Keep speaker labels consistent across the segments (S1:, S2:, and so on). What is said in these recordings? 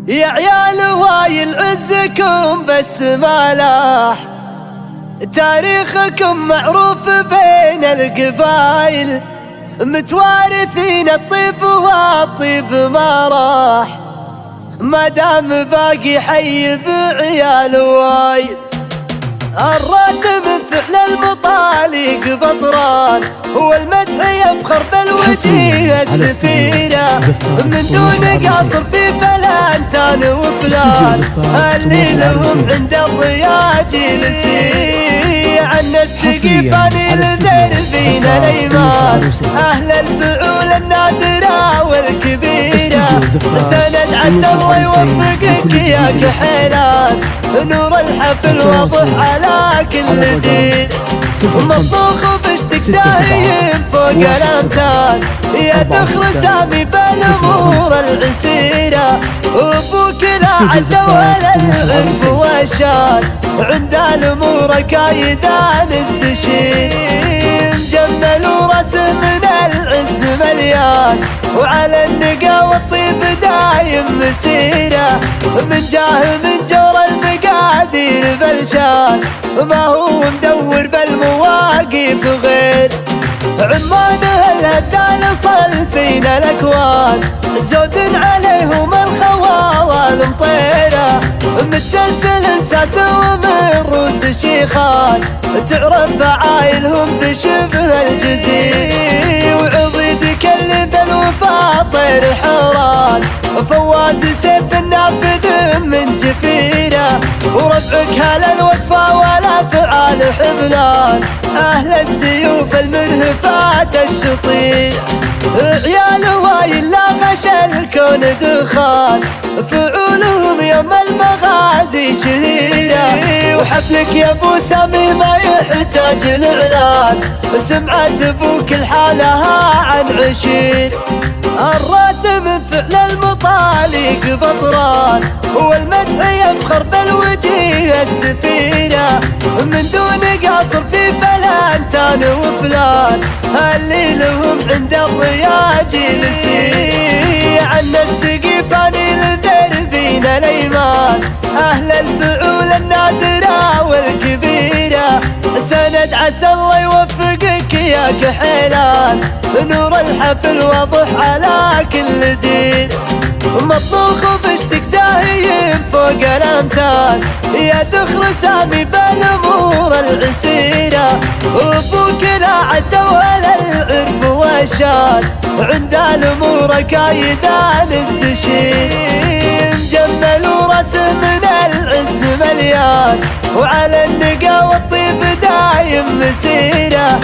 S1: يا عيال وايل عزكم بس ما لاح، تاريخكم معروف بين القبايل، متوارثين الطيب والطيب ما راح، ما دام باقي حي بعيال وايل. الراس من فعل المطالق بطران، والمدح يفخر بالوجيه السفيرة، من دون قصر في فلانتان وفلان، اللي لهم عند الضياء جلسي، عن نستقي فاني لذربين الايمان، اهل الفعول النادرة والكبيرة، سند عسى الله يوفقك يا كحيلان، نور الحفل واضح على كل دين، مطبوخ بشتك ساهين فوق الامتان، يا دخر سامي بالامور العسيرة، وابوك لا عد ولا العنف والشان، عند الامور الكايدة نستشير، مجمل وراسه من العز مليان، وعلى النقا والطيب دايم مسيرة، من جاه من جور المقادير بلشان، ما هو مدور بالمواقف غير، عمانه الهدال صلفين الاكوان، زود عليهم الخوال مطيره، متسلسل ساس ومن روس شيخان، تعرف عايلهم بشبه الجزير، وعضيد كلب الوفا طير حران، فواز سيف النافذ من جفيره، وربعك هلا الوقفه ولا فعال حبلان، اهل السيوف المرهفات الشطير، عيال وايل لا غش الكون دخان، فعولهم يوم المغازي شهيره، وحفلك يا ابو سامي ما يحتاج الاعلان، سمعة ابوك الحالها عن عشير، الراس من فعل المطالق بطران، والمدح يفخر بالوجيه السفيرة، من دون قصر في فلانتان وفلان، اللي لهم عند الضياء جلسي، عن نستقي فاني لذربين الايمان، اهل الفعول النادرة والكبيرة، سند عسى الله يوفقك يا كحيلان، نور الحفل واضح على كل دين، مطبوخ بشتك زاهيين فوق الامتان، يا دخر سامي بالامور العسيرة، وابوك لا عد ولا العرف والشان، عند الامور الكايدة نستشير، مجمل وراسه من العز مليان، وعلى النقا والطيب دايم مسيرة،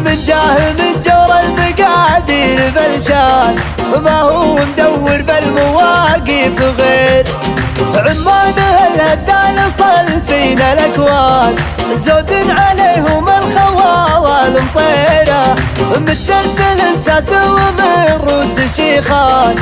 S1: من جاه من جور المقادير بلشان، ما هو مدور بالمواقف غير، عمانه الهدال صلفين الاكوان، زود عليهم الخوال مطيره، متسلسل ساس ومن روس شيخان،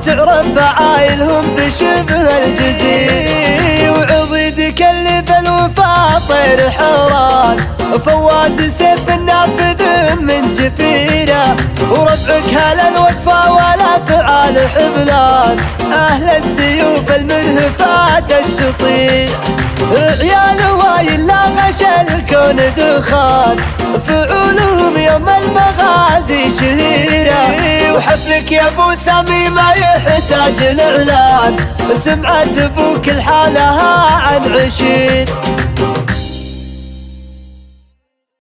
S1: تعرف عايلهم بشبه الجزير، وعضيد كلب الوفا طير حران، فواز سيف النافذ من جفيره، وربعك هلا الوقفه ولا فعال حبلان، اهل السيوف المرهفات الشطير، عيال وايل لا غش الكون دخان، فعولهم يوم المغازي شهيره، وحفلك يا ابو سامي ما يحتاج الاعلان، سمعة ابوك الحالها عن عشير.